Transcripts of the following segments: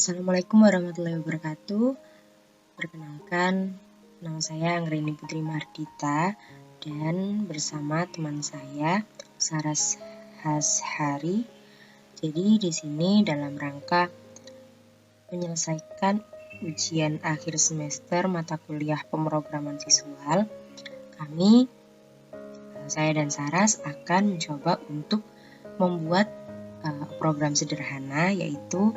Assalamualaikum warahmatullahi wabarakatuh. Perkenalkan, nama saya Anggraini Putri Mardita dan bersama teman saya Saras Hashari. Jadi di sini dalam rangka menyelesaikan ujian akhir semester mata kuliah pemrograman visual, saya dan Saras akan mencoba untuk membuat program sederhana, yaitu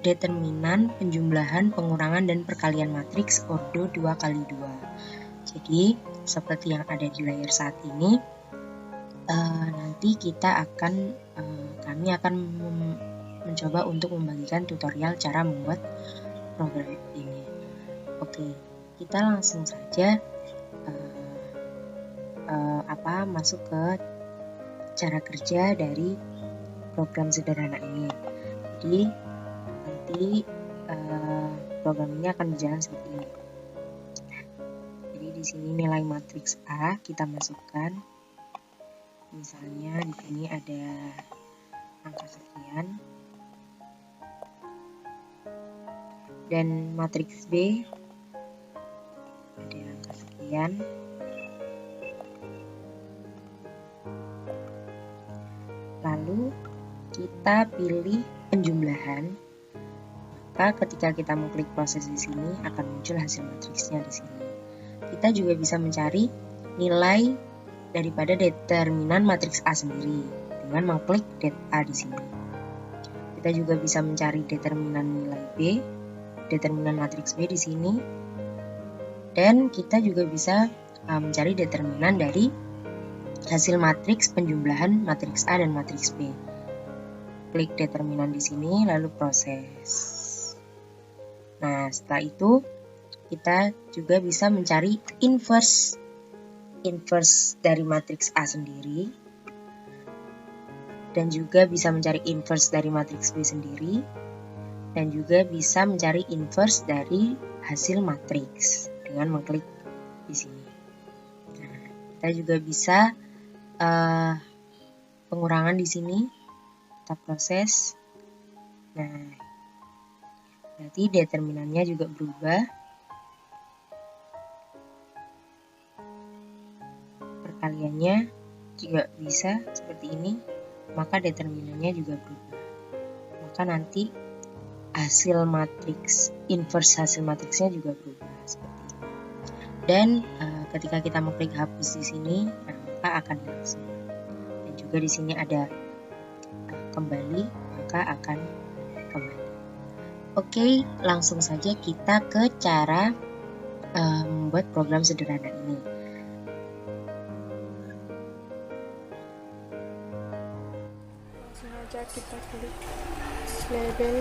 determinan, penjumlahan, pengurangan, dan perkalian matriks ordo 2x2. Jadi seperti yang ada di layar saat ini, nanti kami akan mencoba untuk membagikan tutorial cara membuat program ini. Oke, kita langsung saja masuk ke cara kerja dari program sederhana ini. Jadi nanti program ini akan berjalan seperti ini. Jadi di sini nilai matriks A kita masukkan. Misalnya di sini ada angka sekian. Dan matriks B ada angka sekian. Lalu kita pilih penjumlahan. Maka ketika kita mengklik proses di sini akan muncul hasil matriksnya di sini. Kita juga bisa mencari nilai daripada determinan matriks A sendiri dengan mengklik det A di sini. Kita juga bisa mencari determinan nilai B, determinan matriks B di sini. Dan kita juga bisa mencari determinan dari hasil matriks penjumlahan matriks A dan matriks B. Klik determinan di sini lalu proses. Nah, setelah itu kita juga bisa mencari inverse dari matriks A sendiri, dan juga bisa mencari inverse dari matriks B sendiri, dan juga bisa mencari inverse dari hasil matriks dengan mengklik di sini. Nah, kita juga bisa pengurangan di sini, kita proses. Nah, berarti determinannya juga berubah. Perkaliannya juga bisa seperti ini, maka determinannya juga berubah. Maka nanti hasil matriks, inverse hasil matriksnya juga berubah seperti ini. Dan ketika kita mengklik hapus di sini, maka akan hilang semua. Dan juga di sini ada kembali, maka akan kembali. Oke, langsung saja kita ke cara membuat program sederhana ini. Langsung aja kita klik label.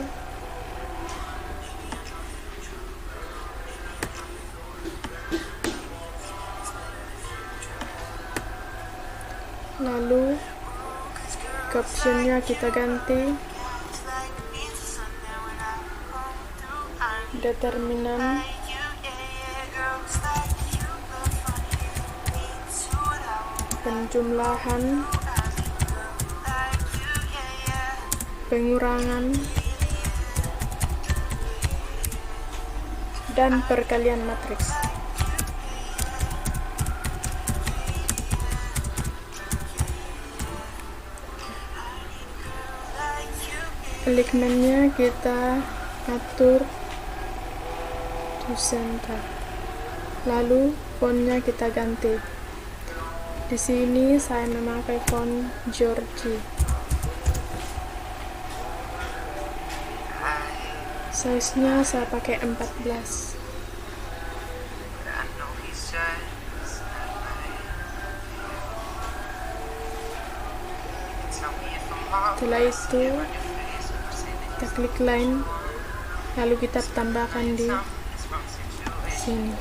Lalu captionnya kita ganti determinan penjumlahan, pengurangan, dan perkalian matriks. Alignment-nya kita atur to center. Lalu fontnya kita ganti. Di sini saya memakai font Georgie. Size-nya saya pakai 14. Setelah itu kita klik line, lalu kita tambahkan di sini.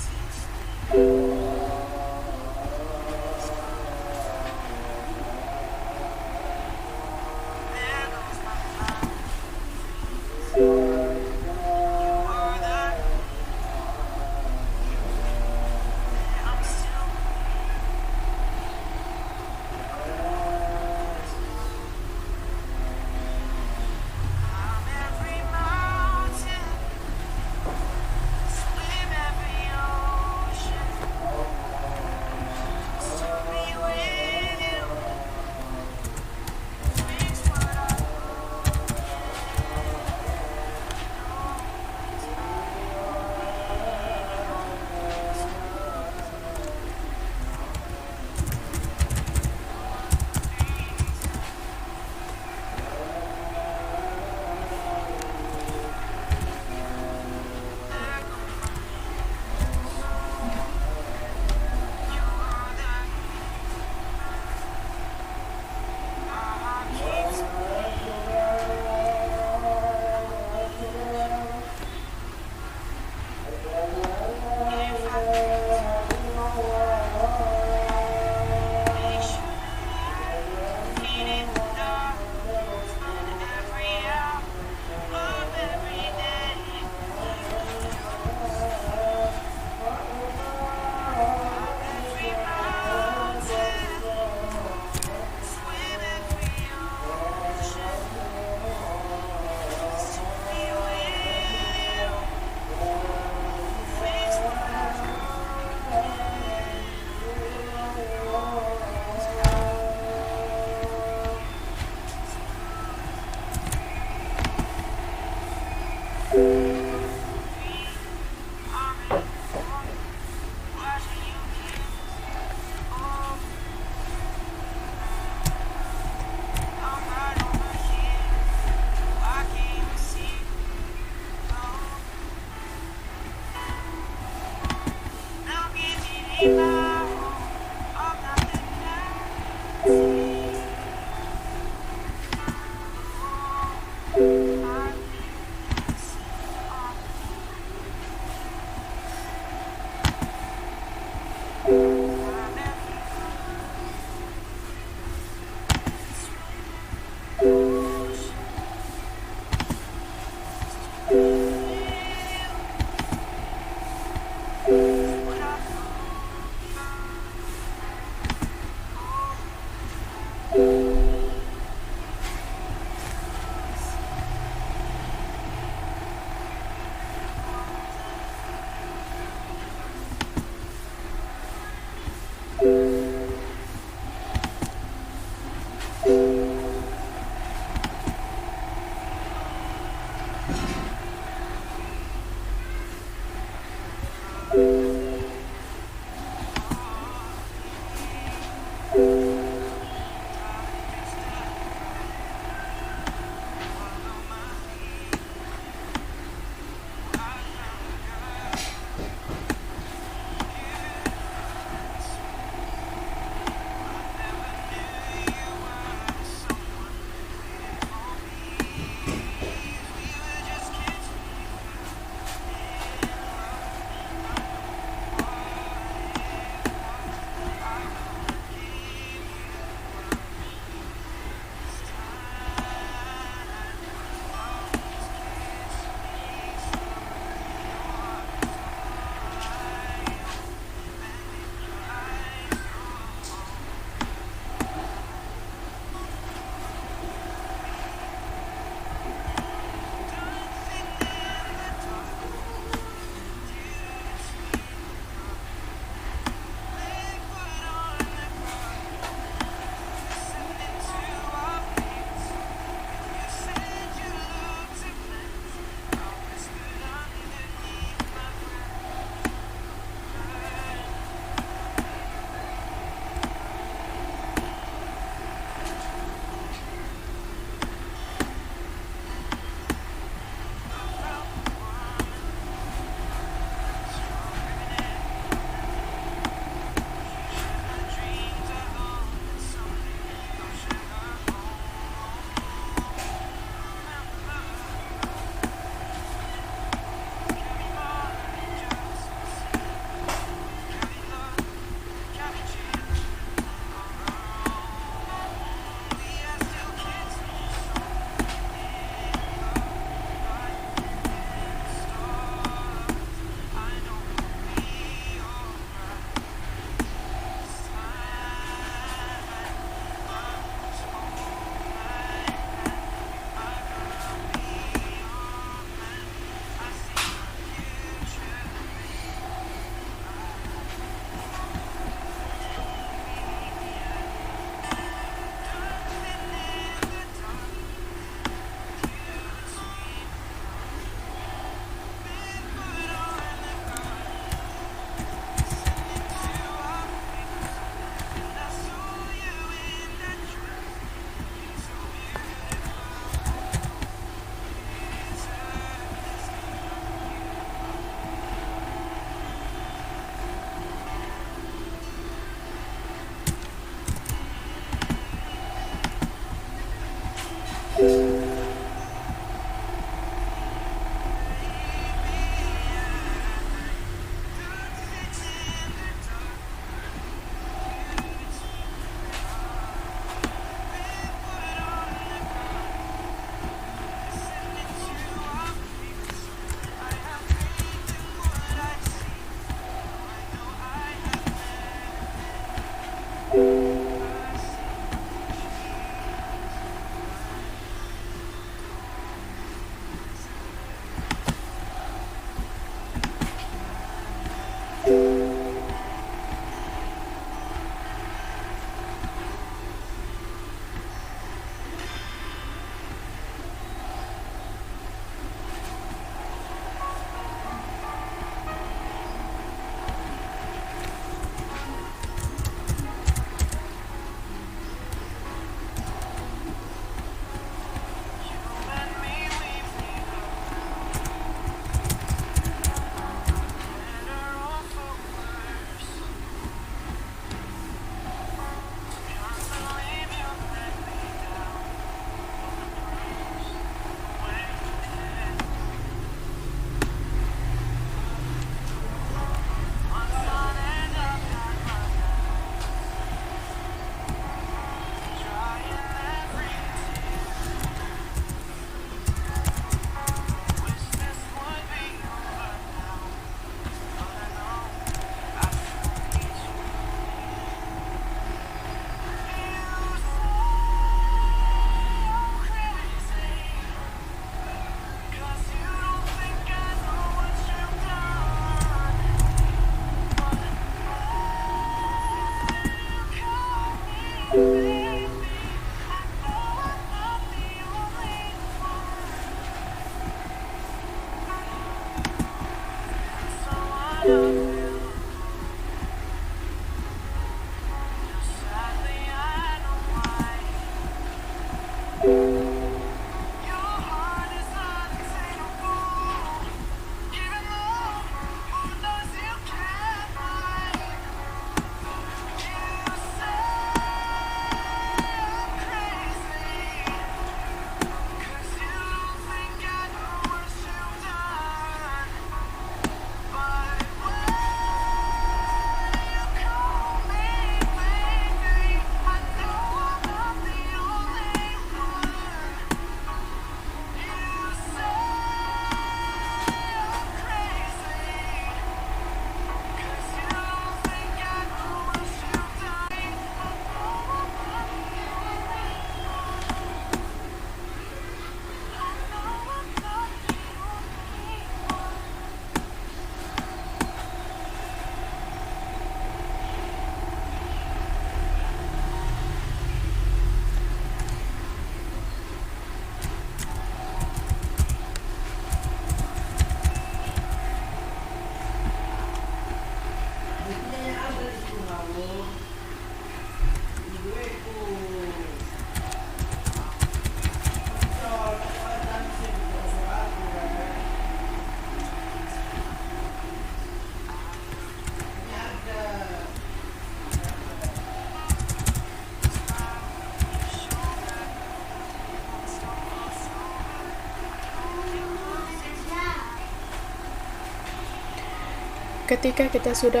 Ketika kita sudah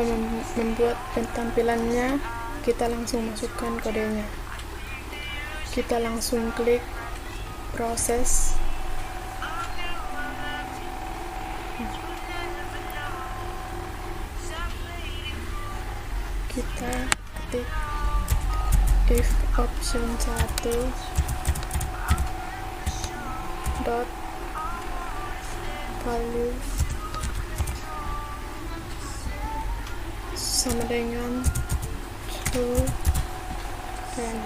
membuat tampilannya, kita langsung masukkan kodenya. Kita langsung klik proses. Kita ketik if option 1 dot value sama dengan true dan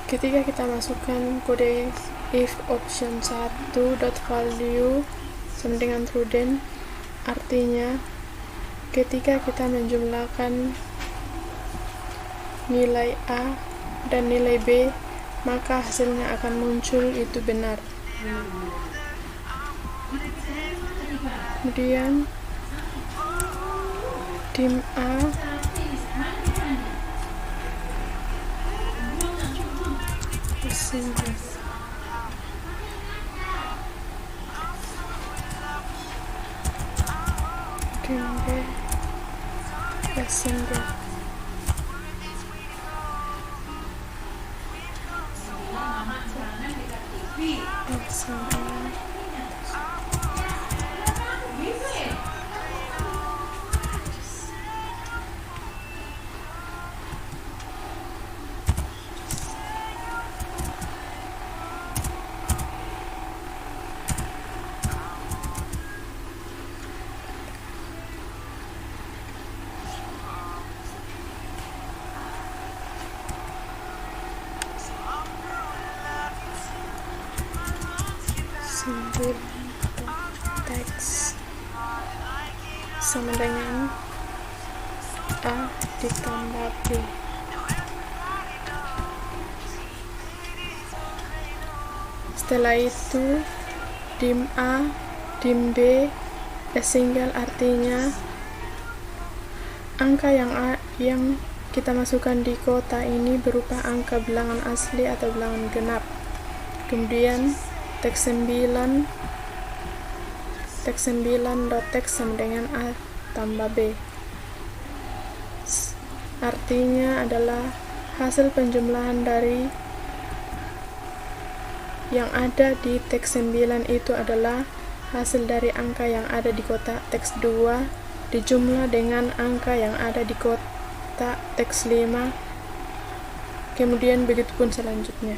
ketika kita masukkan kode if option 1 dot value sama dengan true then, artinya ketika kita menjumlahkan nilai A dan nilai B, maka hasilnya akan muncul itu benar. Kemudian dim A single, dim B single. Teks sama dengan A ditambah B. Setelah itu dim A, dim B, single, artinya angka yang kita masukkan di kota ini berupa angka bilangan asli atau bilangan genap. Kemudian teks 9 dot teks sama dengan A tambah B, artinya adalah hasil penjumlahan dari yang ada di teks 9 itu adalah hasil dari angka yang ada di kotak teks 2 dijumlah dengan angka yang ada di kotak teks 5, kemudian begitu pun selanjutnya.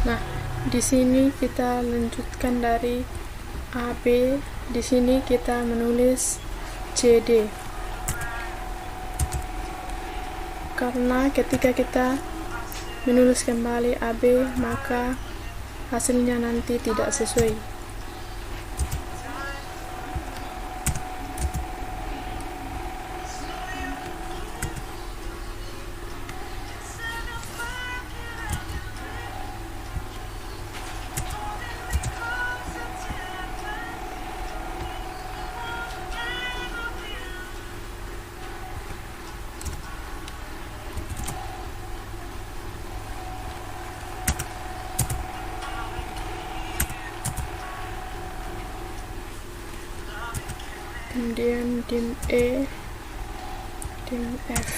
Nah, di sini kita lanjutkan dari AB. Di sini kita menulis CD. Karena ketika kita menulis kembali AB, maka hasilnya nanti tidak sesuai. Kemudian dim E, dim F.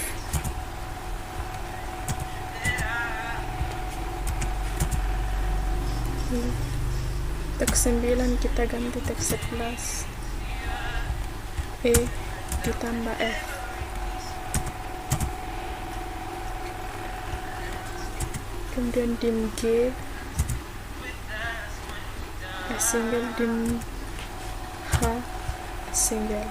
Teks 9 kita ganti teks 11, E ditambah F. Kemudian dim G, single, dim H single.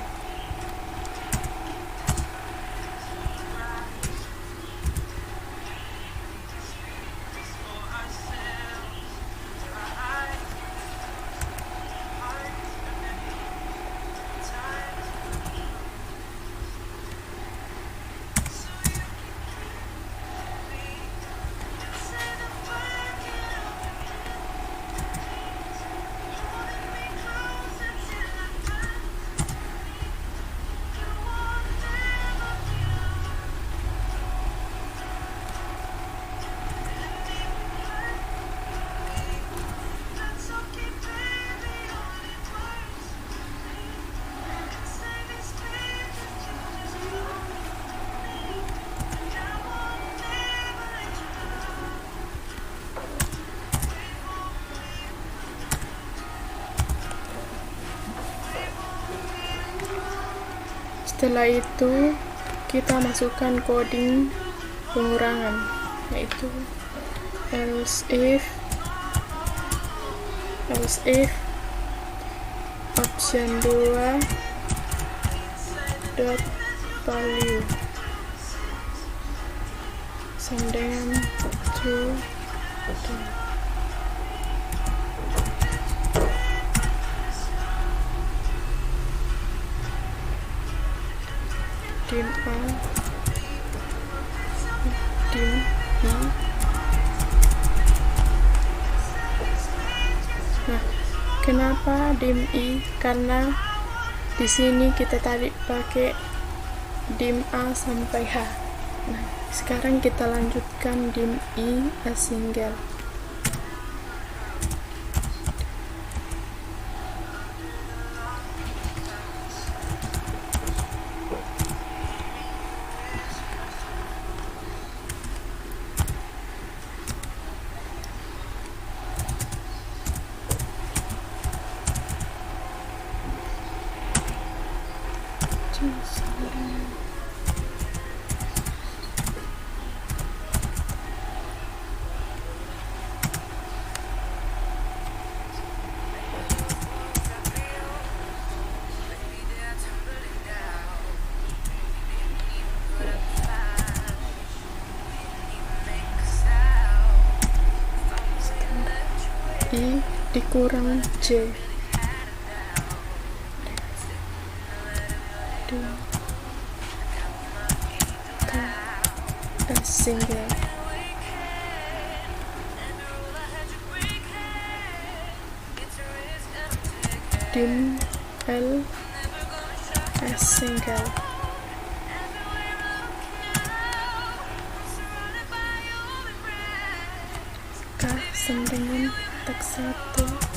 Setelah itu kita masukkan coding pengurangan, yaitu else if option 2 dot value sama dengan true dim A dim I. Nah, kenapa dim I? Karena di sini kita tadi pakai dim A sampai H. Nah, sekarang kita lanjutkan dim I a single. I dikurang J a single. Dim L a single. K sama dengan teks 1.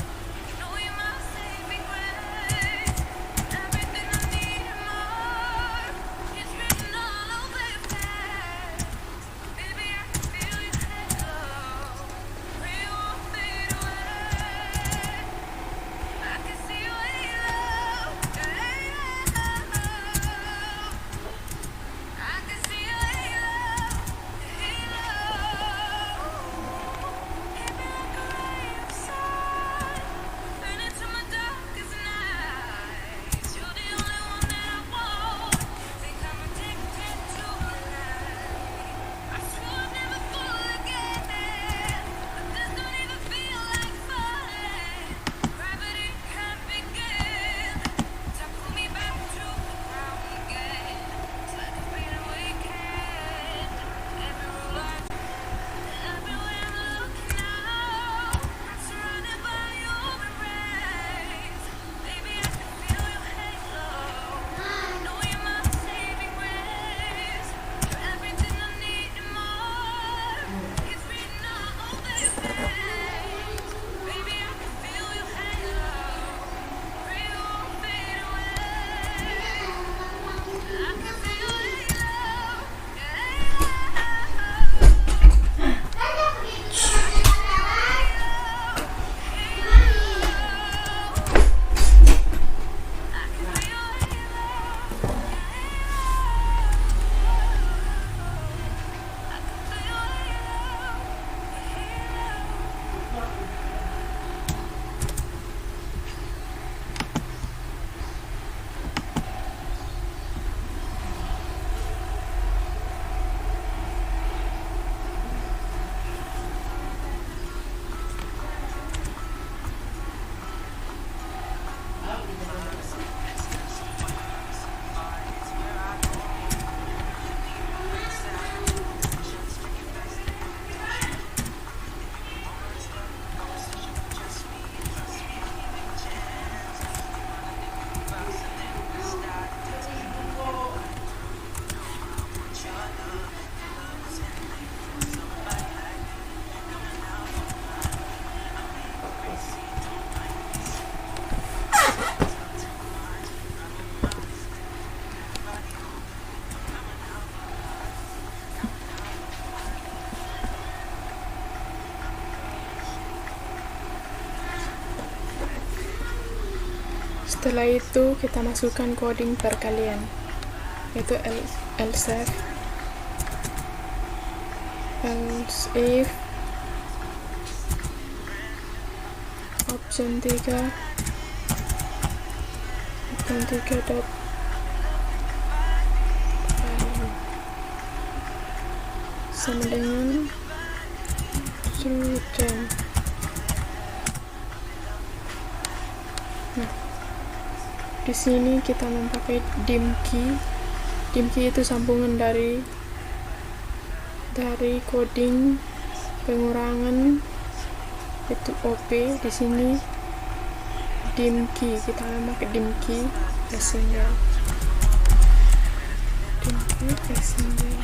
Setelah itu kita masukkan coding perkalian. yaitu else if option 3 dot sama dengan true then. Nah, di sini kita memakai dim key. Dim key itu sambungan dari coding pengurangan itu OP. Di sini dim key, kita memakai dim key passenger. Dim key passenger.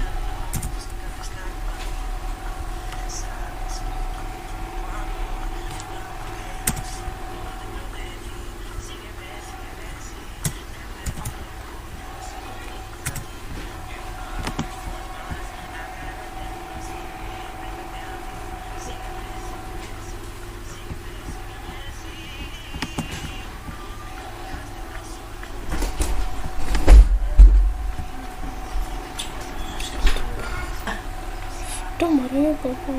Marahnya apa?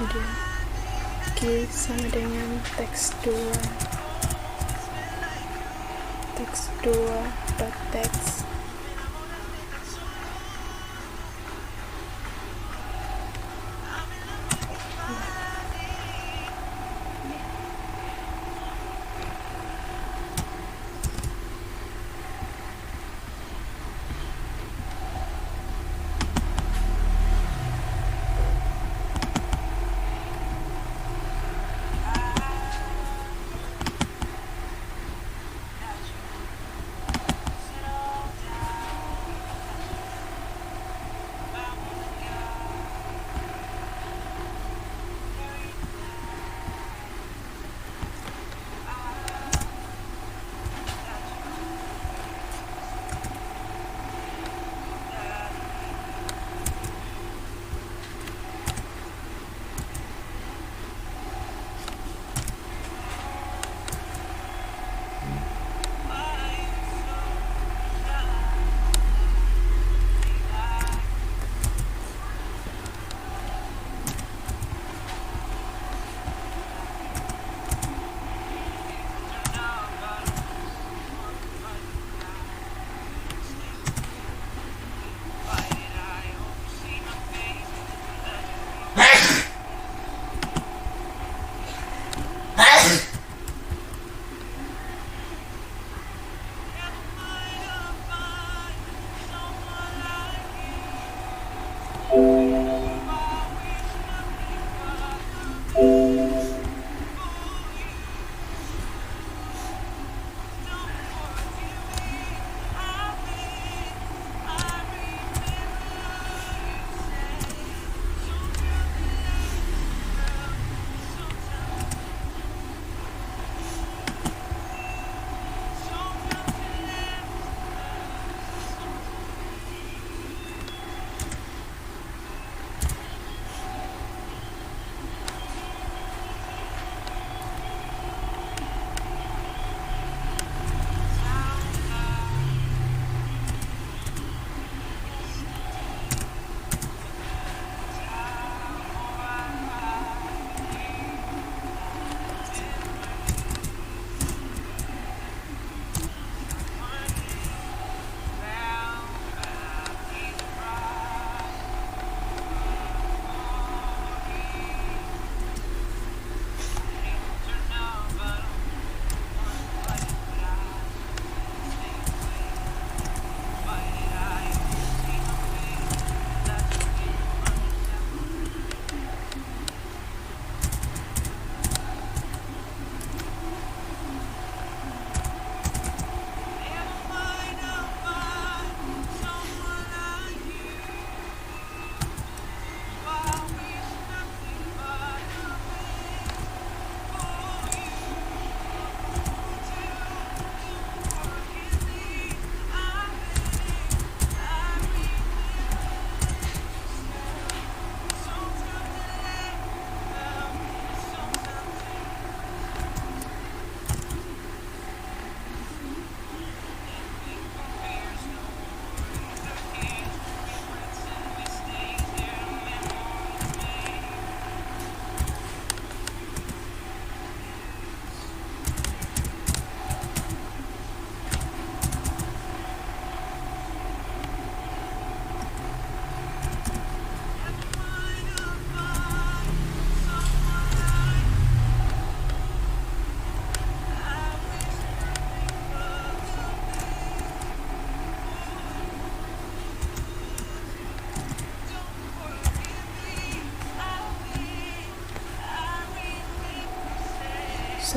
Kemudian key sama dengan teks 2 dot text.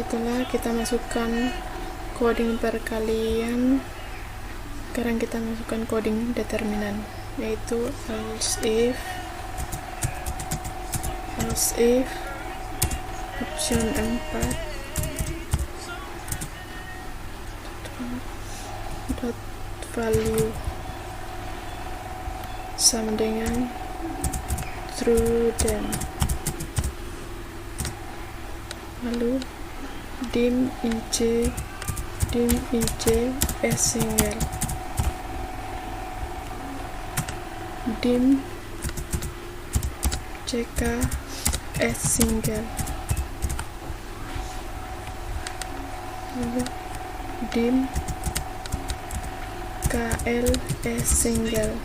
Setelah kita masukkan coding perkalian, sekarang kita masukkan coding determinan, yaitu else if option 4 dot value sama dengan true then, lalu dim inc s single, dim ck s single, lalu dim kl s single,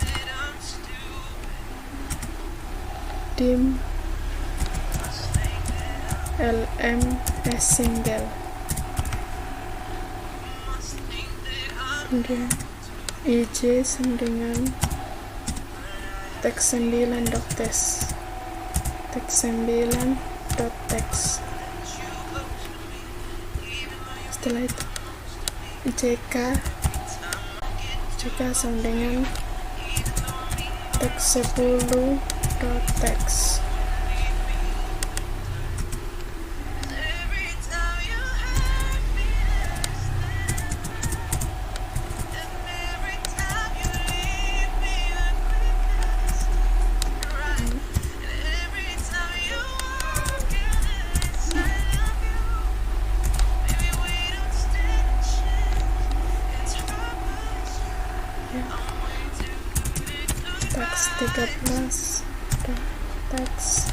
dim lm s single, kemudian ij sama dengan teks 9.text, teks 9.text. Setelah itu ck sama dengan teks 10.text. Teks 13 teks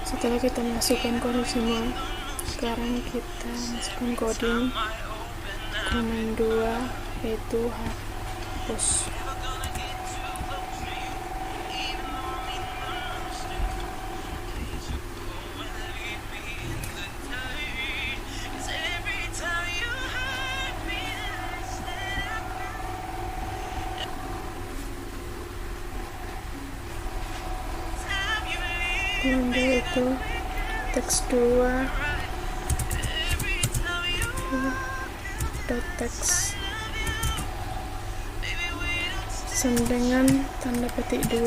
Setelah kita masukkan coding semua, sekarang kita masukkan coding command 2, yaitu hapus. Kemudian itu teks 2 dot teks sama dengan tanda petik 2.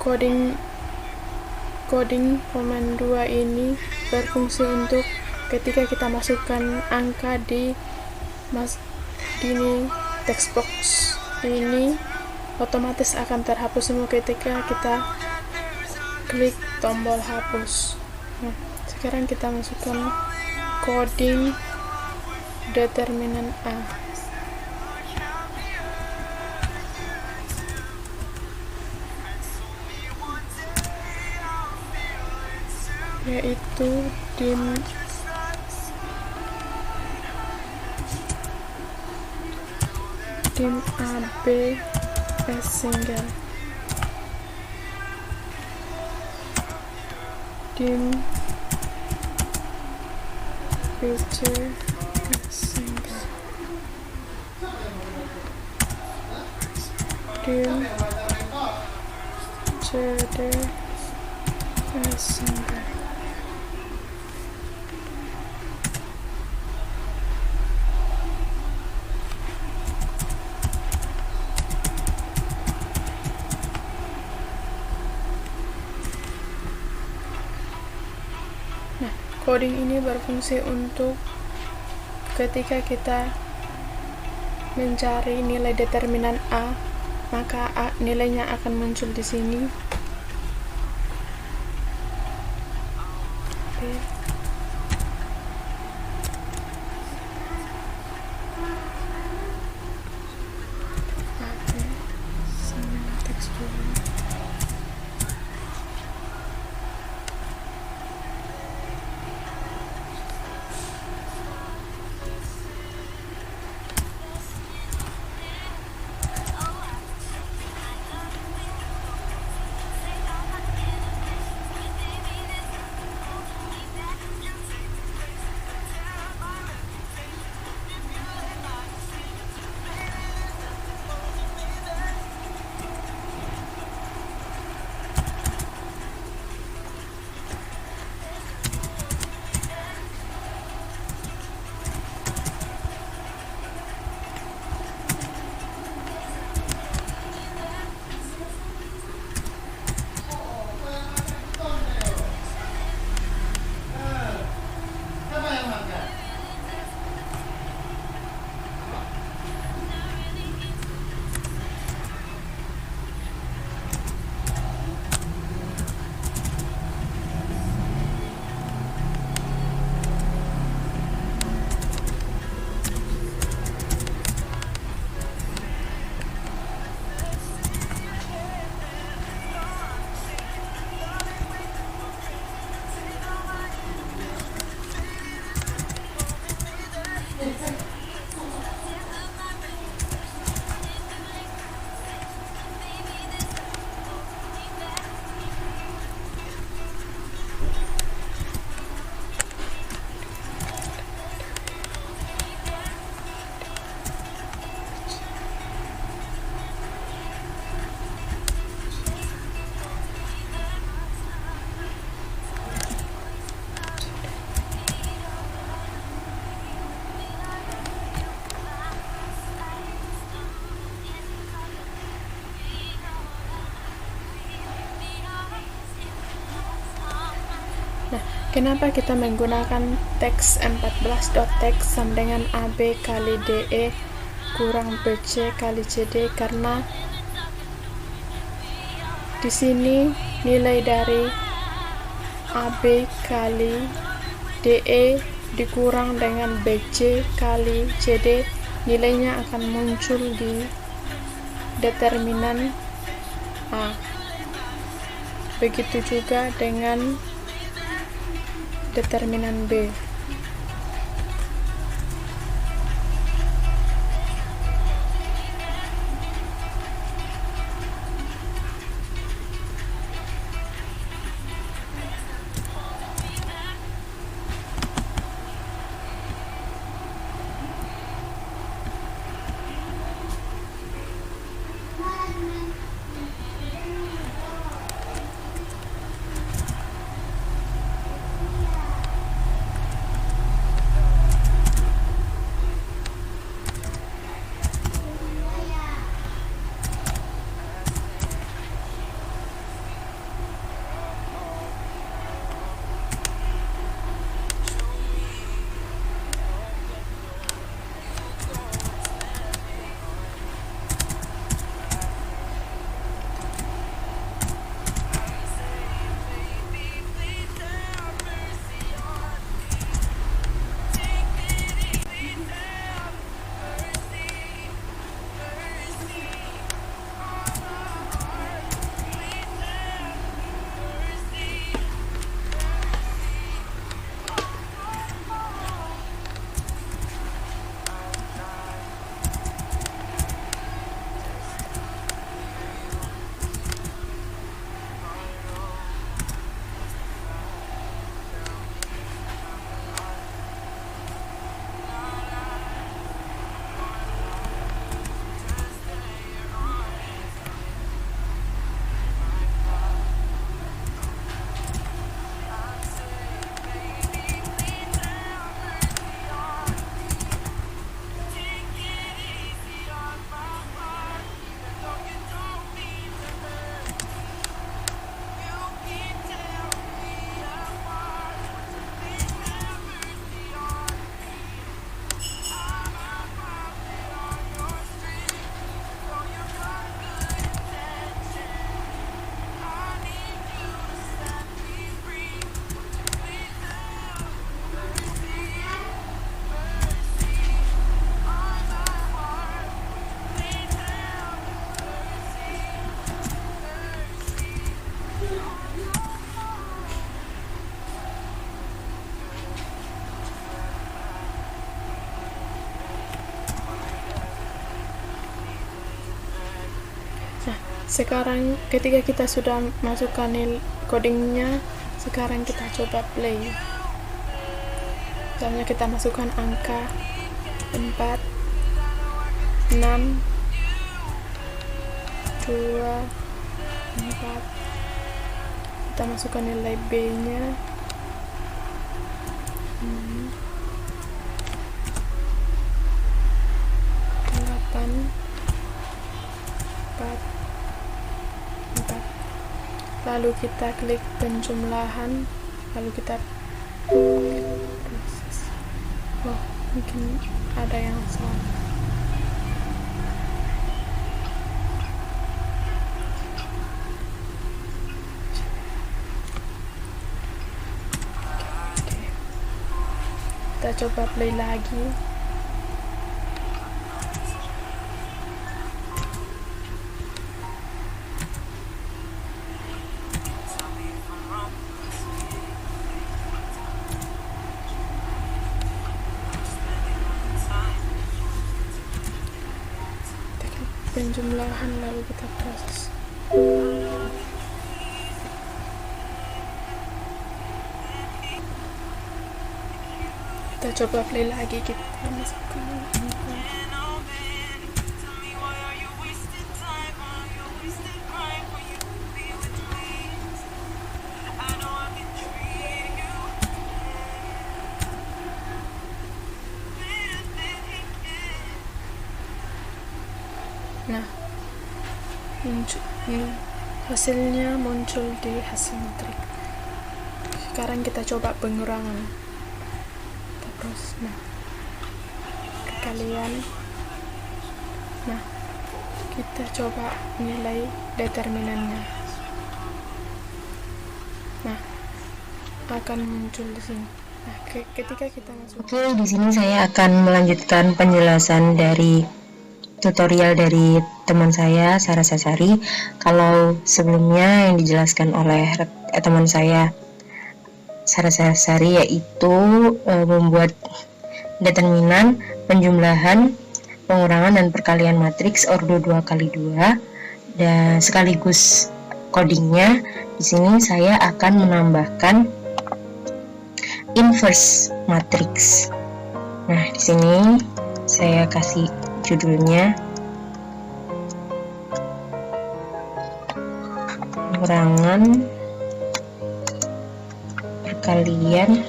coding command 2 ini berfungsi untuk ketika kita masukkan angka di text box ini otomatis akan terhapus semua ketika kita klik tombol hapus. Nah, sekarang kita masukkan coding determinan A, yaitu dim AB S single, dim BC S single, dim CD S single. Coding ini berfungsi untuk ketika kita mencari nilai determinan A, maka nilainya akan muncul di sini. B. AB sama teks dulu. Kenapa kita menggunakan teks 14.text sama dengan AB kali DE kurang BC kali CD? Karena di sini nilai dari AB kali DE dikurang dengan BC kali CD, nilainya akan muncul di determinan A. Begitu juga dengan determinan B. Sekarang ketika kita sudah masukkan codingnya, sekarang kita coba play. Misalnya kita masukkan angka 4, 6, 2, 4. Kita masukkan nilai B-nya. 8, 4, 4. Lalu kita klik penjumlahan, lalu kita proses. Oh, mungkin ada yang salah. Kita coba play lagi. Penjumlahan lalu kita proses. Kita coba play lagi, kita masukkan angka. Nah, hasilnya muncul di hasil matrik. Sekarang kita coba pengurangan. Terus, nah, perkalian. Nah, kita coba nilai determinannya. Nah, akan muncul di sini. Nah, ketika kita masuk. Oke, di sini saya akan melanjutkan penjelasan dari tutorial dari teman saya, Sarah Sasari. Kalau sebelumnya yang dijelaskan oleh teman saya, Sarah Sasari, yaitu membuat determinan, penjumlahan, pengurangan, dan perkalian matriks ordo 2x2, dan sekaligus codingnya. Di sini saya akan menambahkan inverse matrix. Nah, di sini saya kasih judulnya pengurangan, perkalian,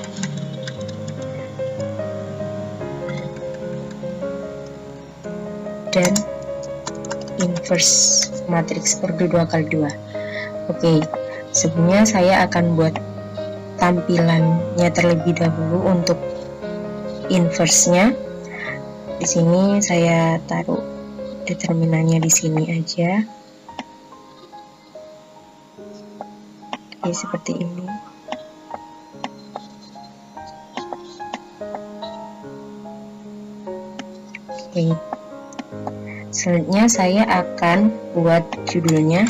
dan inverse matriks ordo 2x2. Oke, sebelumnya saya akan buat tampilannya terlebih dahulu untuk inverse-nya. Di sini saya taruh determinannya di sini aja. Oke, seperti ini. Oke. Selanjutnya saya akan buat judulnya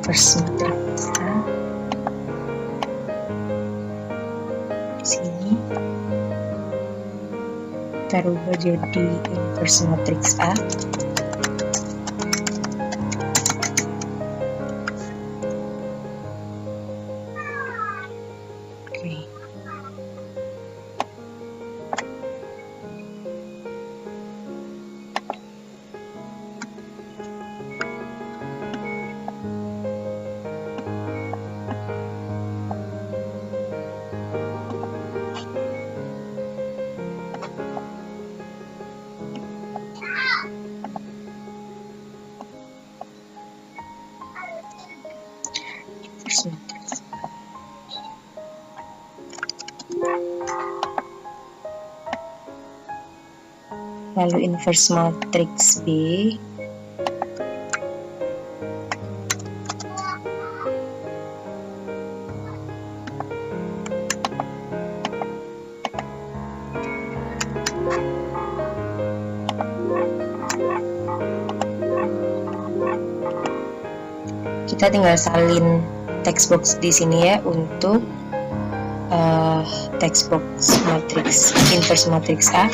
inverse matrix. Di sini kita rubah jadi inverse matrix A. Oke. Lalu inverse matrix B, kita tinggal salin text box di sini ya untuk text box matrix inverse matrix A.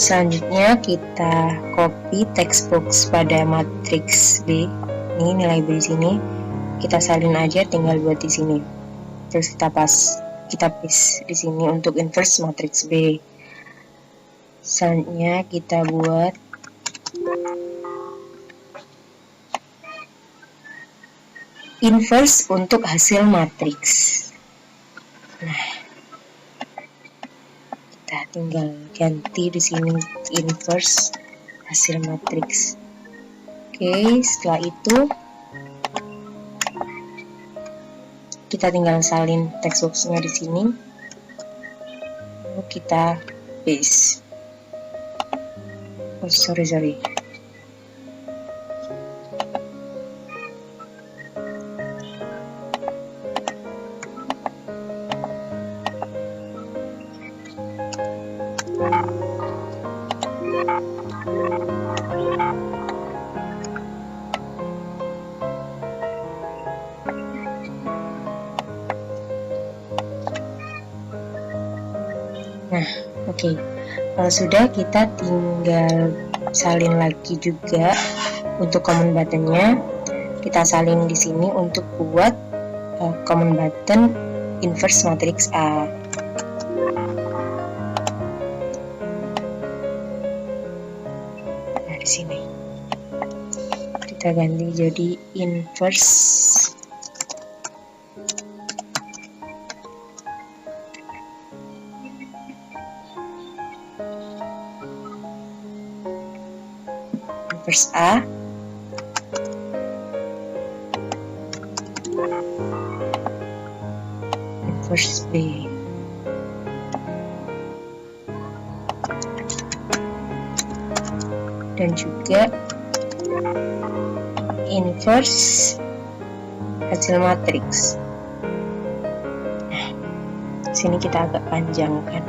Selanjutnya kita copy text box pada matriks B. Ini nilai B di sini. Kita salin aja, tinggal buat di sini. Terus kita paste di sini untuk inverse matriks B. Selanjutnya kita buat inverse untuk hasil matriks. Nah, kita tinggal ganti di sini inverse hasil matriks. Oke, setelah itu kita tinggal salin text box-nya di sini. Lalu kita paste. Oh, sorry. Nah, oke. Kalau sudah, kita tinggal salin lagi juga untuk common button-nya. Kita salin di sini untuk buat common button inverse matrix A. Nah, di sini kita ganti jadi inverse A, inverse B. Dan juga inverse hasil matriks. Nah, sini kita agak panjangkan.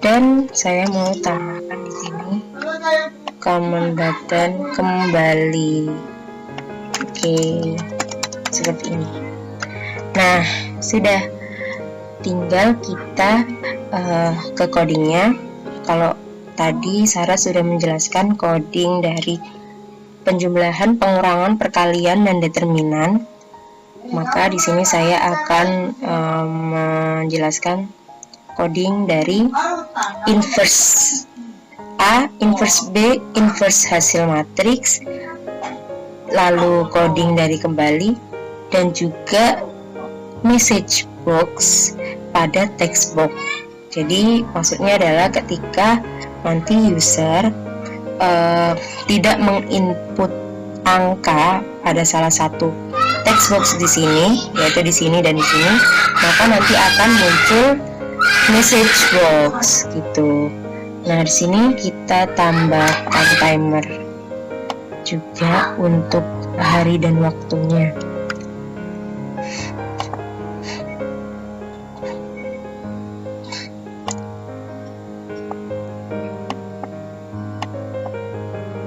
Dan saya mau tambahkan di sini common button kembali. Oke, seperti ini. Nah, sudah, tinggal kita ke codingnya. Kalau tadi Sarah sudah menjelaskan coding dari penjumlahan, pengurangan, perkalian, dan determinan, maka di sini saya akan menjelaskan coding dari inverse A, inverse B, inverse hasil matriks, lalu coding dari kembali, dan juga message box pada text box. Jadi maksudnya adalah ketika nanti user tidak menginput angka pada salah satu text box di sini, yaitu di sini dan di sini, maka nanti akan muncul message box gitu. Nah, di sini kita tambahkan timer juga untuk hari dan waktunya.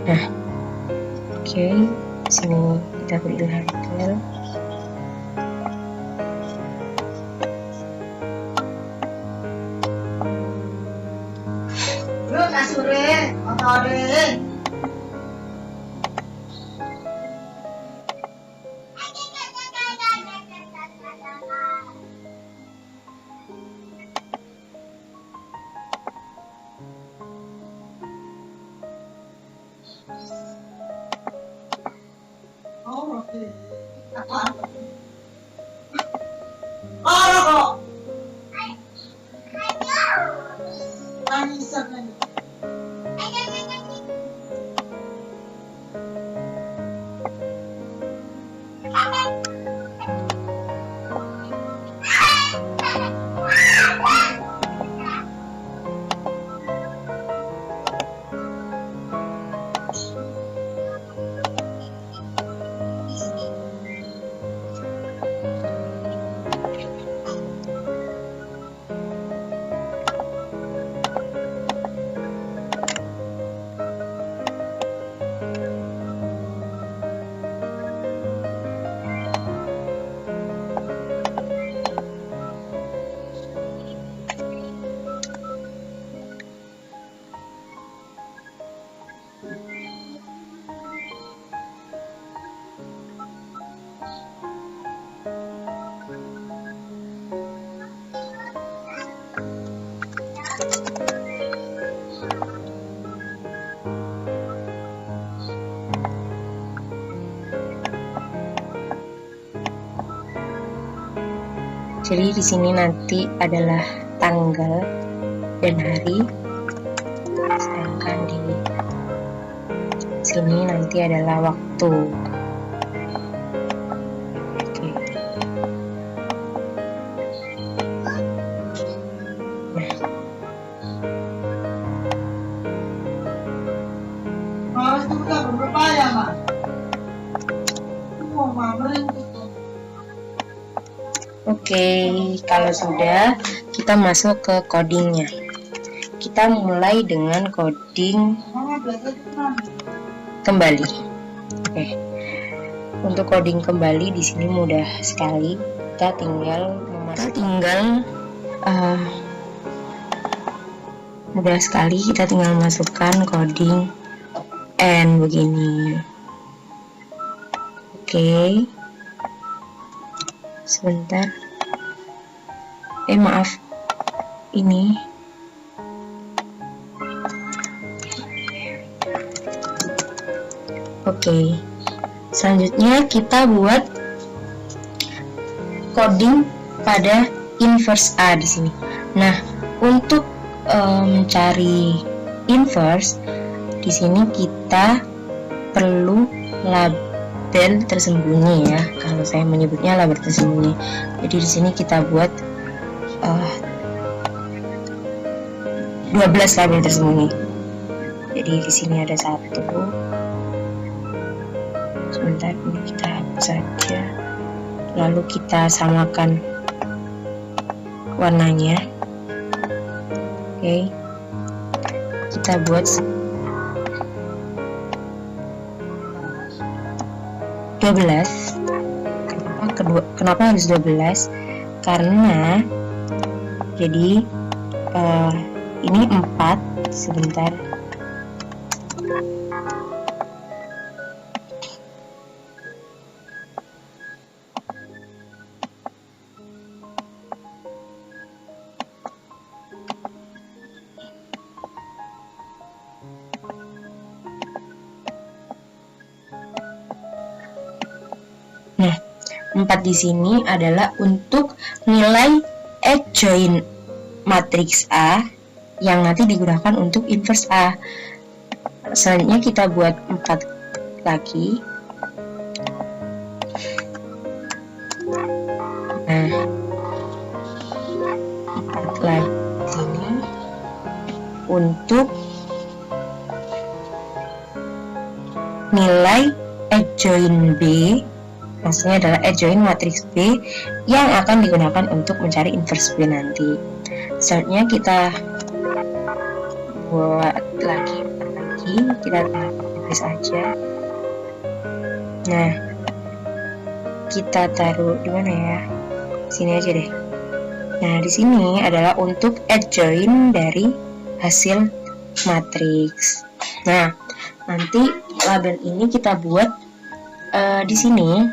Nah, oke, sini kita beri label. Jadi di sini nanti adalah tanggal dan hari, sedangkan di sini nanti adalah waktu. Oke. Oke, kalau sudah, kita masuk ke codingnya. Kita mulai dengan coding kembali. Oke. Untuk coding kembali di sini mudah sekali. Kita tinggal mudah sekali, kita tinggal masukkan coding N begini. Oke. Sebentar. Maaf. Ini. Oke. Selanjutnya kita buat coding pada inverse A di sini. Nah, untuk mencari inverse di sini kita perlu label tersembunyi ya. Kalau saya menyebutnya label tersembunyi. Jadi di sini kita buat 12 label tersembunyi. Jadi di sini ada 1. Sebentar, ini kita hapus saja. Lalu kita samakan warnanya. Oke. Kita buat 12. Kenapa harus 12? Karena jadi ini 4. Sebentar. Nah, 4 di sini adalah untuk nilai adjoint matriks A yang nanti digunakan untuk inverse A. Selanjutnya kita buat 4 lagi. Nah, 4 lagi sini untuk nilai adjoint B, maksudnya adalah adjoint matriks B yang akan digunakan untuk mencari inverse B nanti. Selanjutnya kita buat lagi, kita tulis aja. Nah, kita taruh di mana ya? Sini aja deh. Nah, di sini adalah untuk adjoint dari hasil matriks. Nah, nanti label ini kita buat di sini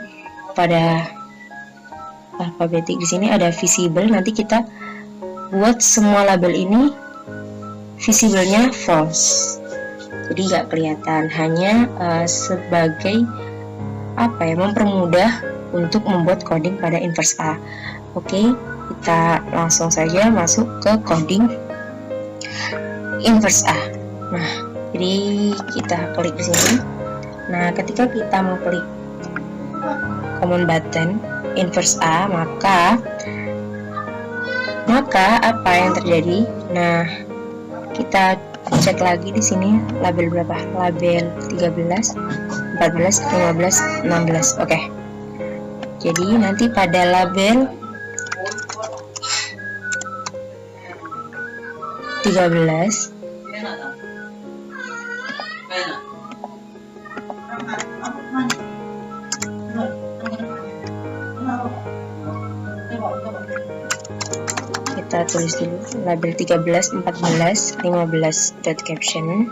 pada alfabetik. Di sini ada visible. Nanti kita buat semua label ini visible-nya false. Jadi nggak kelihatan, hanya sebagai mempermudah untuk membuat coding pada inverse A. Oke, kita langsung saja masuk ke coding inverse A. Nah, jadi kita klik di sini. Nah, ketika kita mengklik command button inverse A, maka apa yang terjadi? Nah, kita cek lagi di sini label berapa? Label 13, 14, 15, 16. Oke. Jadi nanti pada label 13 kita tulis dulu label 13, 14, 15 dot caption.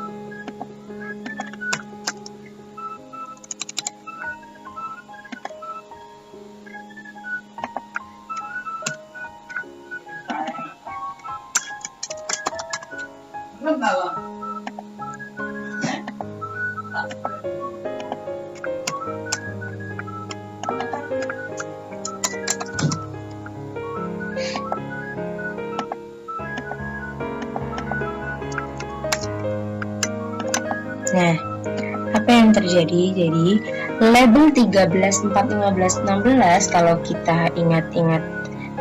Nah, apa yang terjadi? Jadi label 13, 4, 15, 16 kalau kita ingat-ingat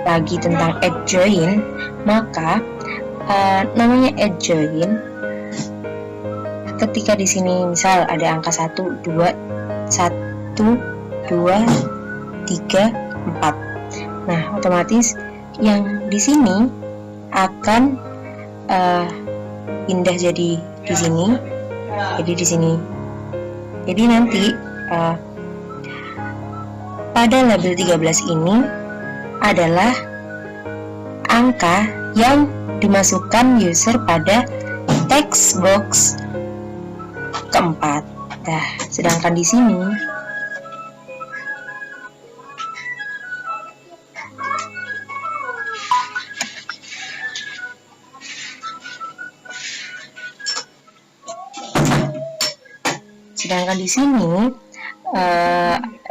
lagi tentang adjoin, maka namanya adjoin ketika di sini misal ada angka 1, 2, 3, 4. Nah, otomatis yang di sini akan pindah jadi di sini. Jadi di sini. Jadi nanti pada label 13 ini adalah angka yang dimasukkan user pada text box keempat. Nah, sedangkan di sini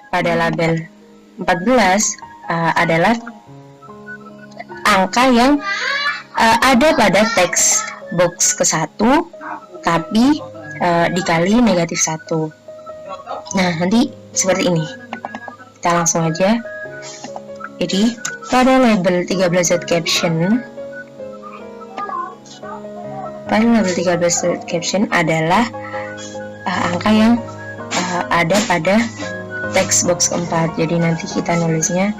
pada label 14 adalah angka yang ada pada text box ke-1 tapi dikali negatif 1. Nah, nanti seperti ini. Kita langsung aja. Jadi, pada label 13 caption adalah angka yang ada pada text box keempat. Jadi nanti kita nulisnya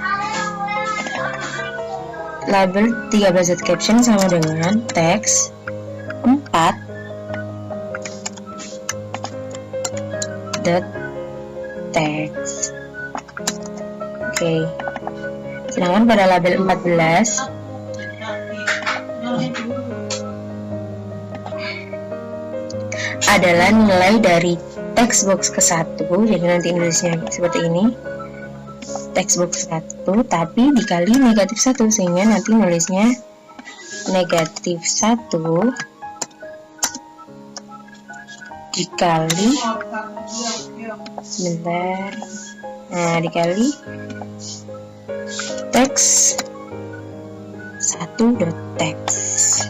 label 13 caption sama dengan text 4 dot text. Oke. Sedangkan pada label 14 adalah nilai dari text box ke-1. Jadi nanti nulisnya seperti ini. Text box 1 tapi dikali negatif 1, sehingga nanti nulisnya negatif 1 dikali dikali text 1 dot text.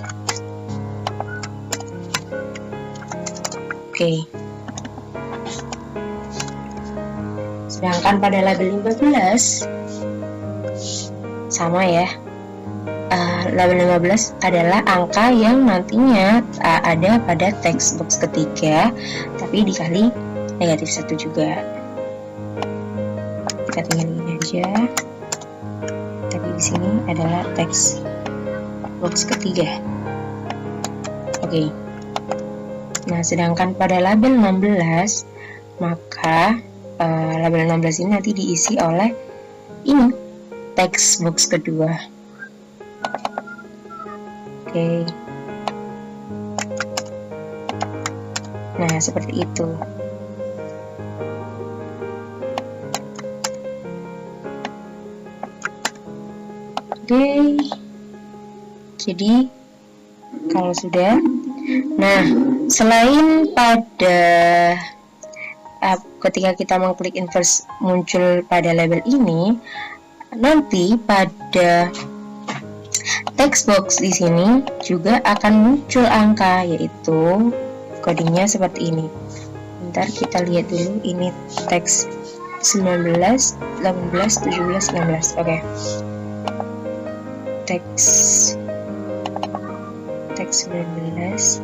Oke. Sedangkan pada label 15 sama ya. Label 15 adalah angka yang nantinya ada pada text box ketiga tapi dikali negatif 1 juga. Kita tinggal ini aja. Tapi di sini adalah text box ketiga. Oke. Nah, sedangkan pada label 16 maka label 16 ini nanti diisi oleh ini text box kedua. Oke. Nah, seperti itu. Oke. Jadi kalau sudah, nah selain pada ketika kita mengklik inverse muncul pada label ini, nanti pada text box di sini juga akan muncul angka, yaitu kodenya seperti ini. Bentar kita lihat dulu, ini teks 19, 18, 17, 16. Oke. Teks 19.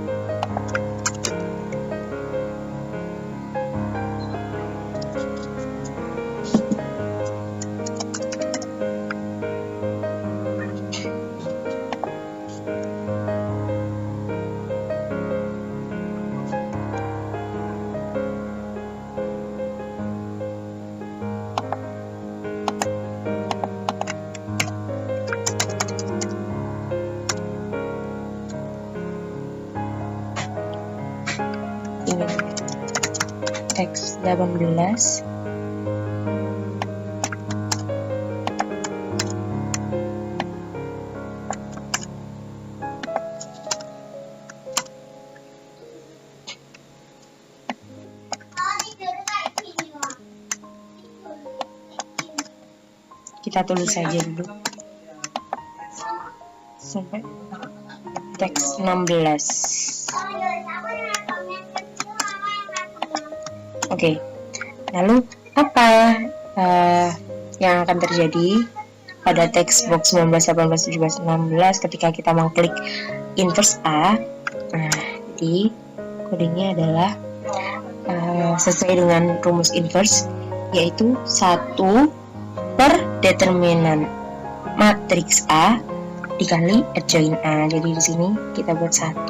Ini teks 18. Kita tulis saja dulu sampai teks 16. Oke, lalu apa yang akan terjadi pada text box 19, 18, 17, 16 ketika kita mengklik inverse A? Nah, jadi kodenya adalah sesuai dengan rumus inverse, yaitu 1 per determinan matriks A dikali adjoint A. Jadi di sini kita buat 1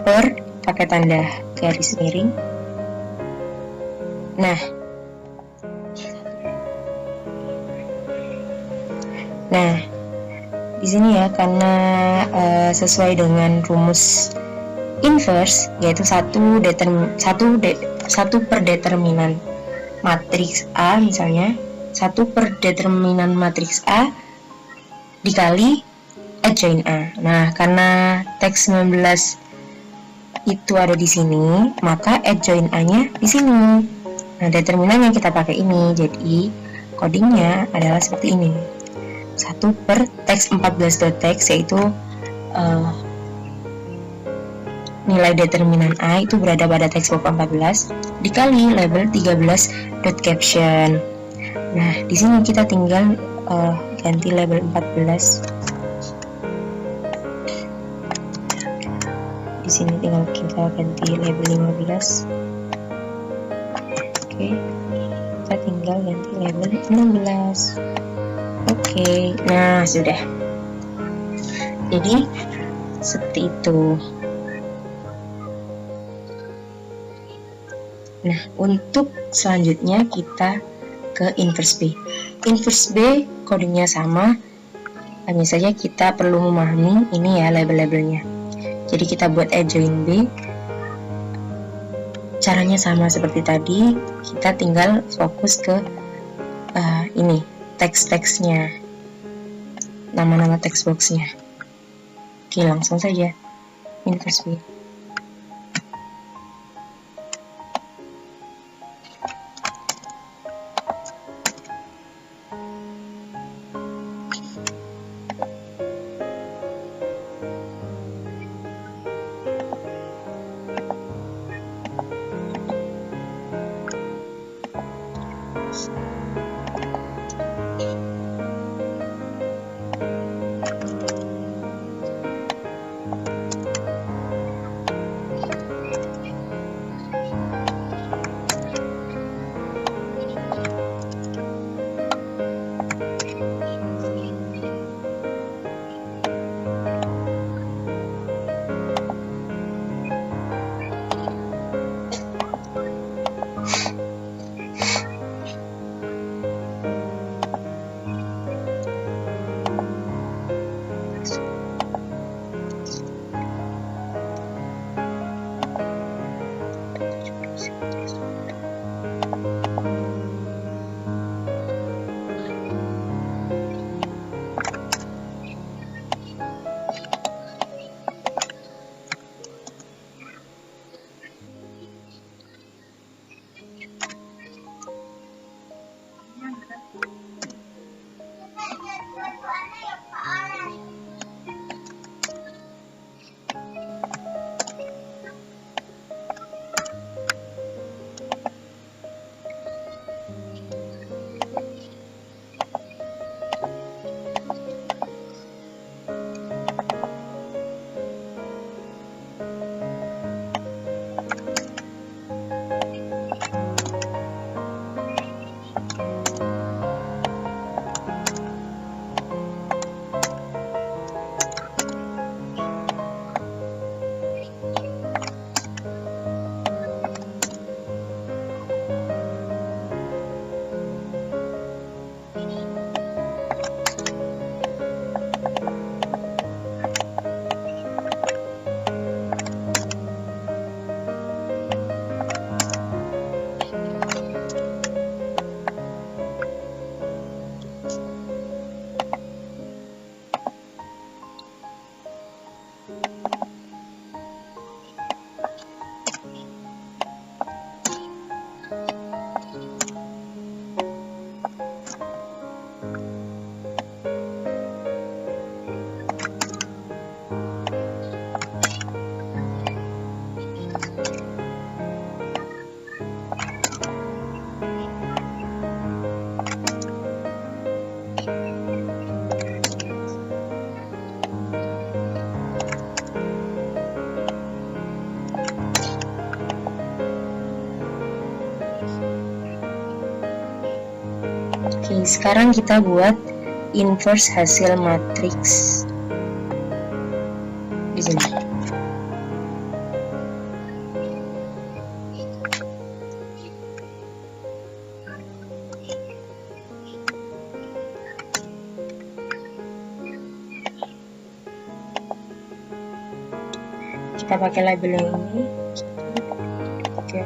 per pakai tanda garis miring. Nah, di sini ya, karena sesuai dengan rumus inverse, yaitu 1 per determinan matriks A, misalnya 1 per determinan matriks A dikali adjoint A. Nah, karena teks 19 itu ada di sini, maka adjoint A-nya di sini. Nah, determinan yang kita pakai ini, jadi codingnya adalah seperti ini. 1 per teks 14.txt, yaitu nilai determinan A itu berada pada teks box 14 dikali label 13.caption. Nah, di sini kita tinggal ganti label 14. Di sini tinggal kita ganti label 15. Oke, kita tinggal ganti label 16. Oke, nah sudah. Jadi seperti itu. Nah, untuk selanjutnya kita ke inverse B. Inverse B kodenya sama, hanya saja kita perlu memahami ini ya label-labelnya. Jadi kita buat adjoint B, caranya sama seperti tadi, kita tinggal fokus ke ini teks-teksnya, nama-nama text boxnya. Oke, langsung saja inverse B. Oke, sekarang kita buat inverse hasil matriks di sini. Kita pakai label yang ini. Oke.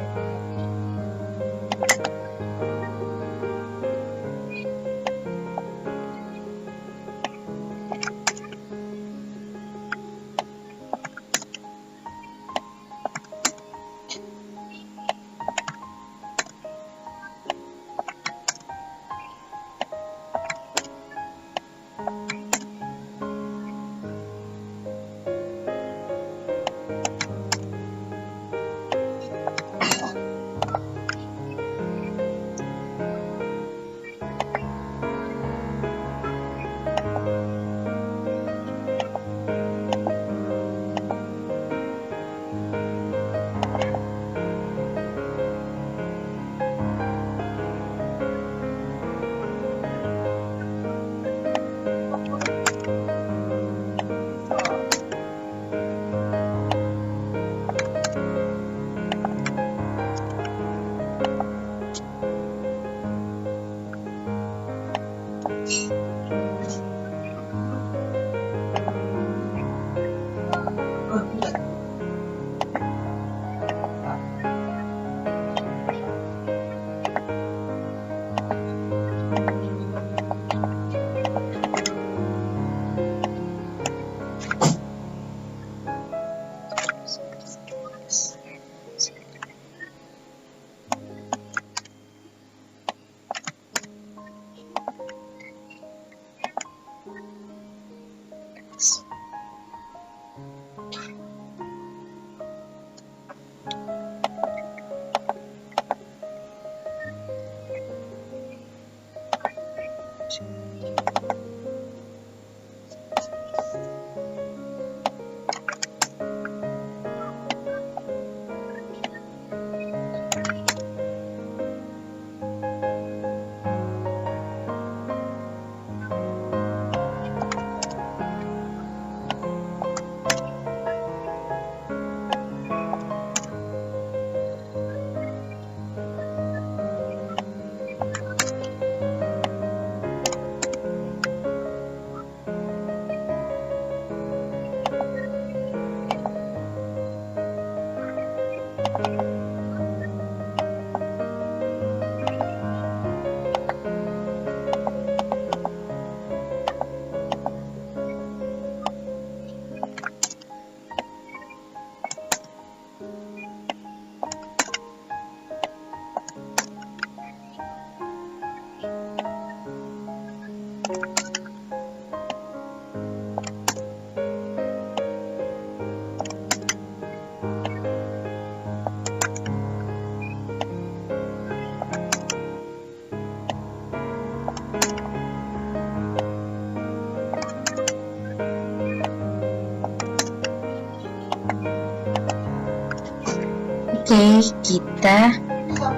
Oke, kita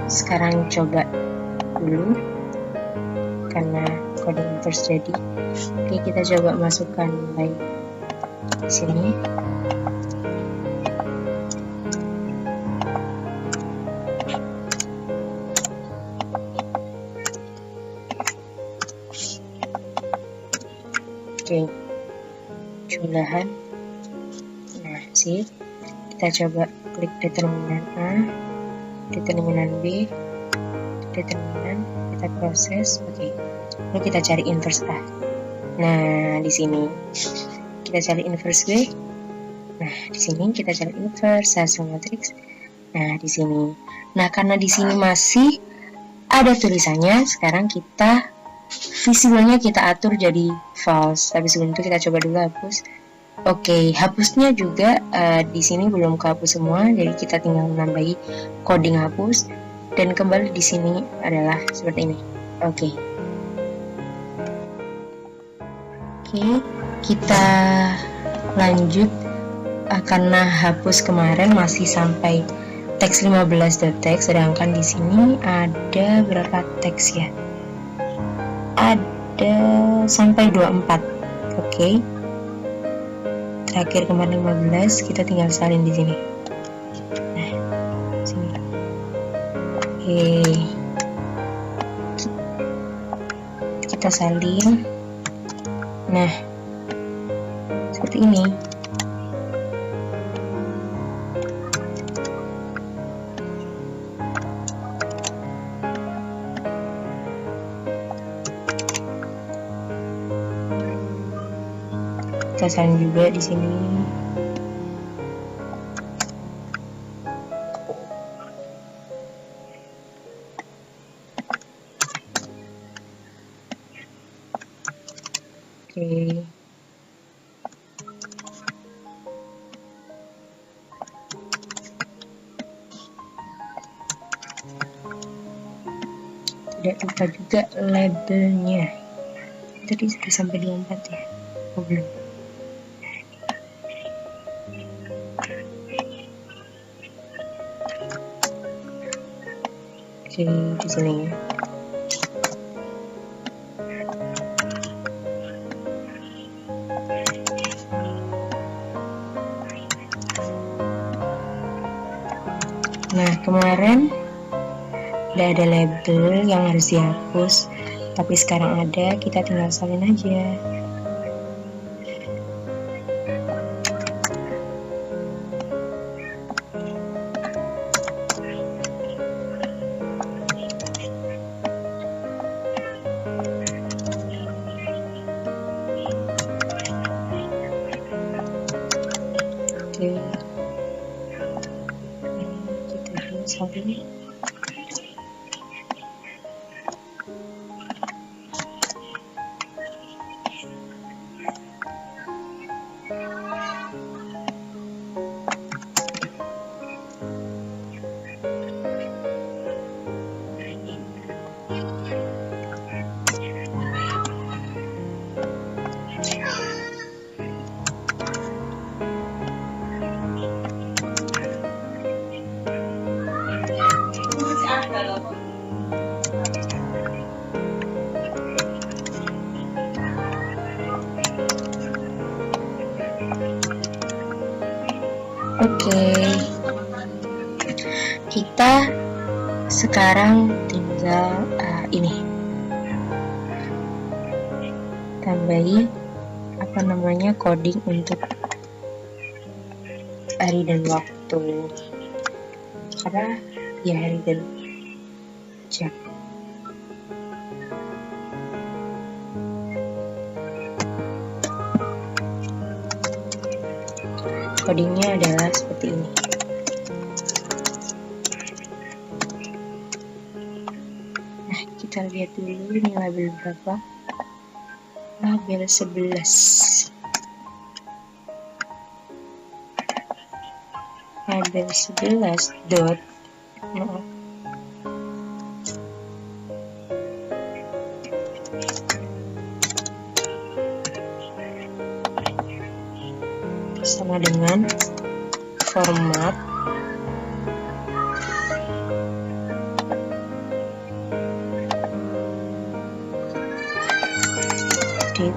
sekarang coba dulu karena coding first jadi. Oke, kita coba masukkan nilai di sini. Oke, jumlahan. Nah, sih kita coba klik determinan A, determinan B, determinan, kita proses. Oke, ini kita cari inverse A. Nah, di sini kita cari inverse B. Nah, di sini kita cari inverse hasil matriks. Nah, di sini. Nah, karena di sini masih ada tulisannya, sekarang kita visible-nya kita atur jadi false. Tapi sebelum itu kita coba dulu hapus. Oke, hapusnya juga di sini belum kehapus semua, jadi kita tinggal menambahi coding hapus dan kembali di sini adalah seperti ini. Oke. Oke, kita lanjut. Karena hapus kemarin masih sampai teks 15.txt, sedangkan di sini ada berapa teks ya? Ada sampai 24. Oke. Terakhir kemarin 15, kita tinggal salin di sini. Nah, sini. Oke. Kita salin. Nah, seperti ini. Kita salin juga di sini. Oke. Tidak lupa juga labelnya. Tadi sudah sampai 24 ya? Oh, belum. Oke, di sini. Nah, kemarin udah ada label yang harus dihapus, tapi sekarang ada, kita tinggal salin aja. Oke. Kita dulu salin. Oke, kita sekarang tinggal ini tambahi coding untuk hari dan waktu. Apa ya, hari dan jam. Codingnya adalah seperti ini. Nah, kita lihat dulu ini label berapa. Label 11. Label 11 dot. Sama dengan format date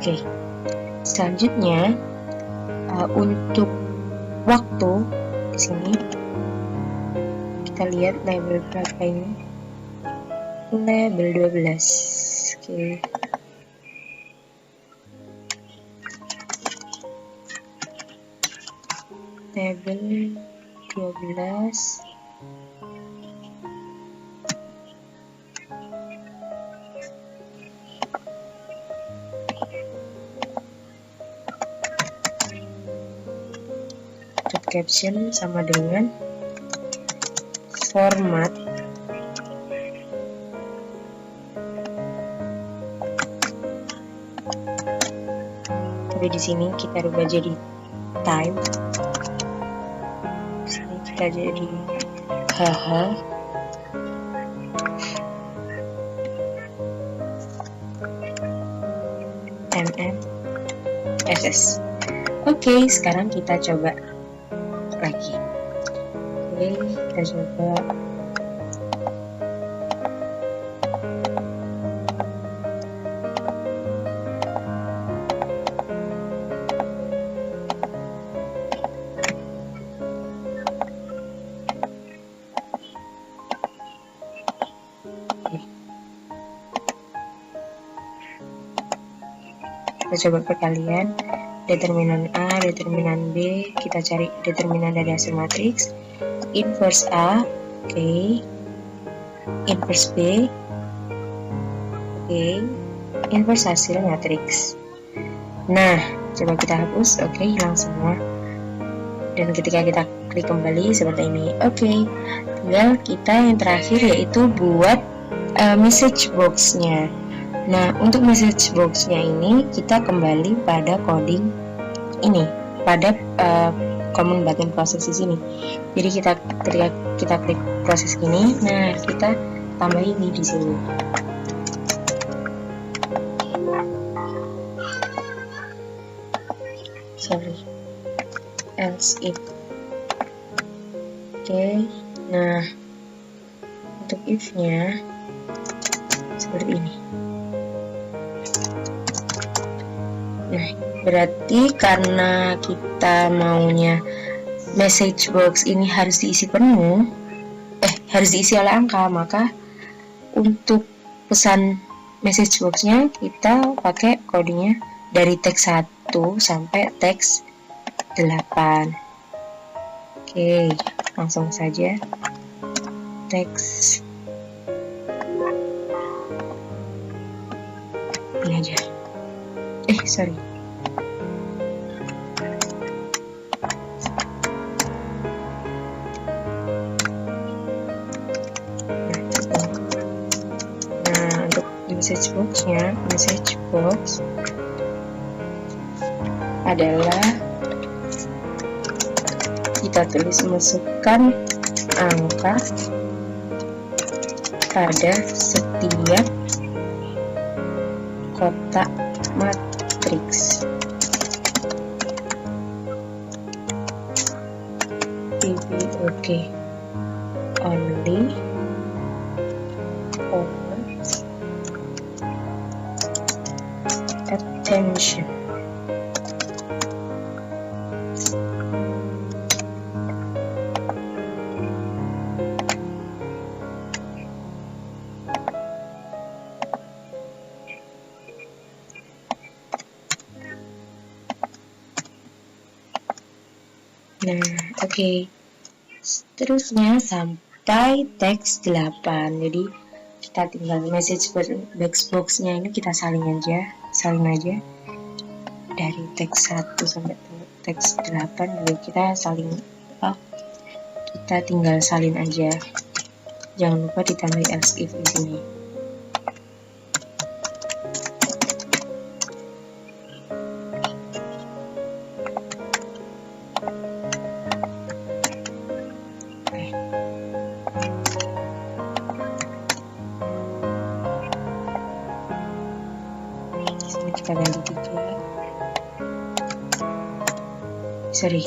Oke, selanjutnya untuk waktu di sini kita lihat label berapa ini. Label 12. Oke. Label 12. caption sama dengan format tapi di sini kita rubah jadi time. Di sini kita jadi haha. MMSS. Oke, sekarang kita coba lagi. Oke, kita coba. Kita coba perkalian determinan A, determinan B, kita cari determinan dari hasil matriks, inverse A, oke, inverse B, oke, inverse hasil matriks. Nah, coba kita hapus, oke, hilang semua. Dan ketika kita klik kembali seperti ini, oke, tinggal kita yang terakhir yaitu buat message box-nya. Nah, untuk message box-nya ini kita kembali pada coding ini, pada common button process di sini. Jadi ketika kita klik proses ini, nah kita tambah ini di sini. Else if. Oke, nah untuk if-nya seperti ini. Nah, berarti karena kita maunya message box ini harus diisi penuh, harus diisi oleh angka, maka untuk pesan message box-nya kita pakai codingnya dari teks 1 sampai teks 8. Oke, langsung saja teks ini aja. Sorry. Nah, untuk message box-nya, message box adalah kita tulis masukkan angka pada setiap kotak matriks. Oke. Only for attention. Nah, oke. Seterusnya sampai teks 8. Jadi kita tinggal message box-nya ini kita salin aja dari teks 1 sampai teks 8. Jadi kita tinggal salin aja. Jangan lupa ditambah else if di sini. Kita ganti 3. Sorry.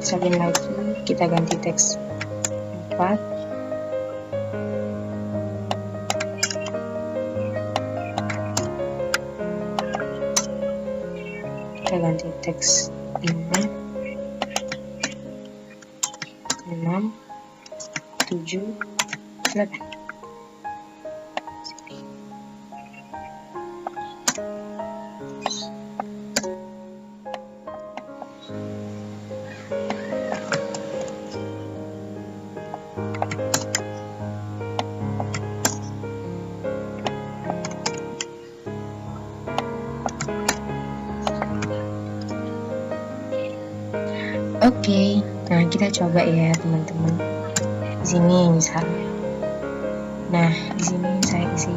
Salin lagi, kita ganti teks 4. Kita ganti teks 5. 6, 7, 8. Oke, nah kita coba ya teman-teman. Di sini misal, nah di sini saya isi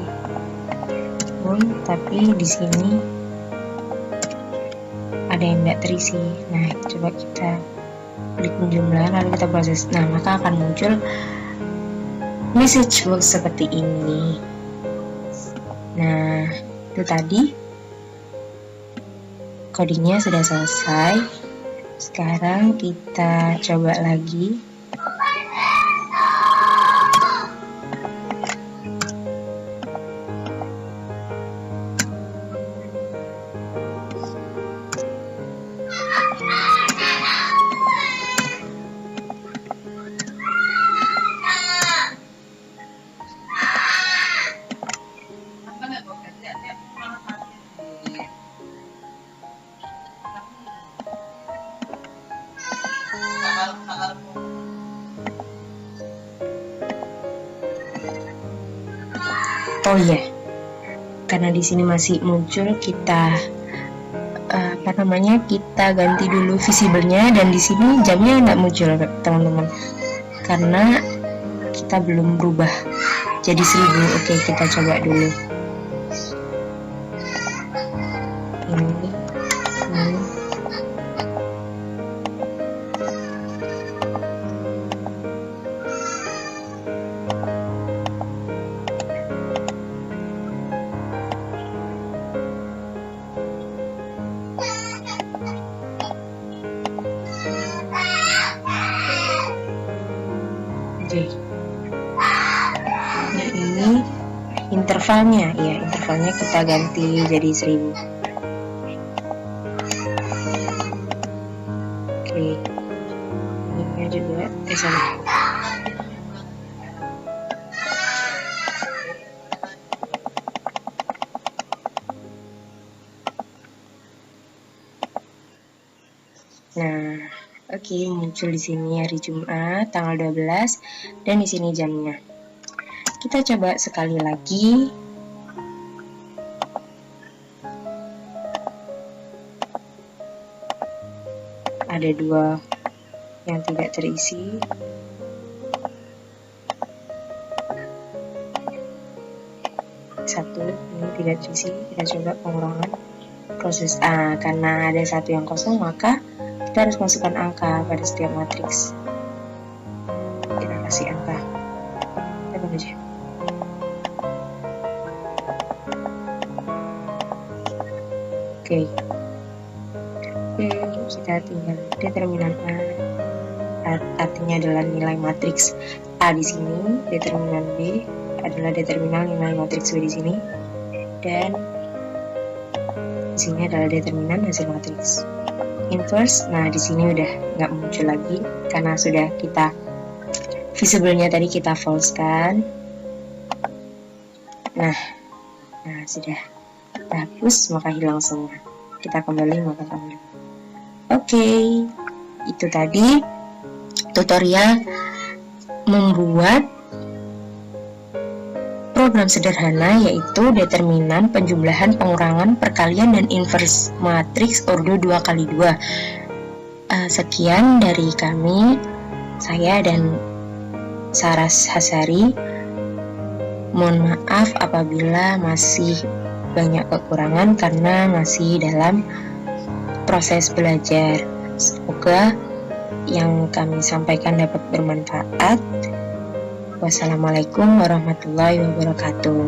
tapi di sini ada yang tidak terisi. Nah, coba kita klik penjumlahan lalu kita proses. Nah, maka akan muncul message box seperti ini. Nah, itu tadi codingnya sudah selesai. Sekarang kita coba lagi. Oh iya, karena di sini masih muncul, kita kita ganti dulu visible-nya, dan di sini jamnya nggak muncul teman-teman karena kita belum berubah jadi 1000. Oke, kita coba dulu ini. Nah, ini intervalnya, ya intervalnya kita ganti jadi 1000. Oke, ini juga sama. Nah, oke, muncul di sini hari Jumat tanggal 12 dan di sini jamnya. Kita coba sekali lagi. Ada 2 yang tidak terisi. Satu ini tidak terisi. Kita coba pengurangan proses A. Karena ada 1 yang kosong, maka kita harus masukkan angka pada setiap matriks. Kita kasih angka. Kita tunggu aja. Oke, kita tinggal determinan A, artinya adalah nilai matriks A di sini, determinan B adalah determinan nilai matriks B di sini, dan di sini adalah determinan hasil matriks. Inverse, nah di sini udah nggak muncul lagi karena sudah kita visible-nya tadi kita false kan. Nah sudah kita hapus maka hilang semua. Kita kembali maka kembali. Oke, itu tadi tutorial membuat program sederhana, yaitu determinan, penjumlahan, pengurangan, perkalian, dan inverse matriks ordo 2x2. Sekian dari kami, saya dan Saras Hasari. Mohon maaf apabila masih banyak kekurangan karena masih dalam proses belajar. Semoga yang kami sampaikan dapat bermanfaat. Wassalamualaikum warahmatullahi wabarakatuh.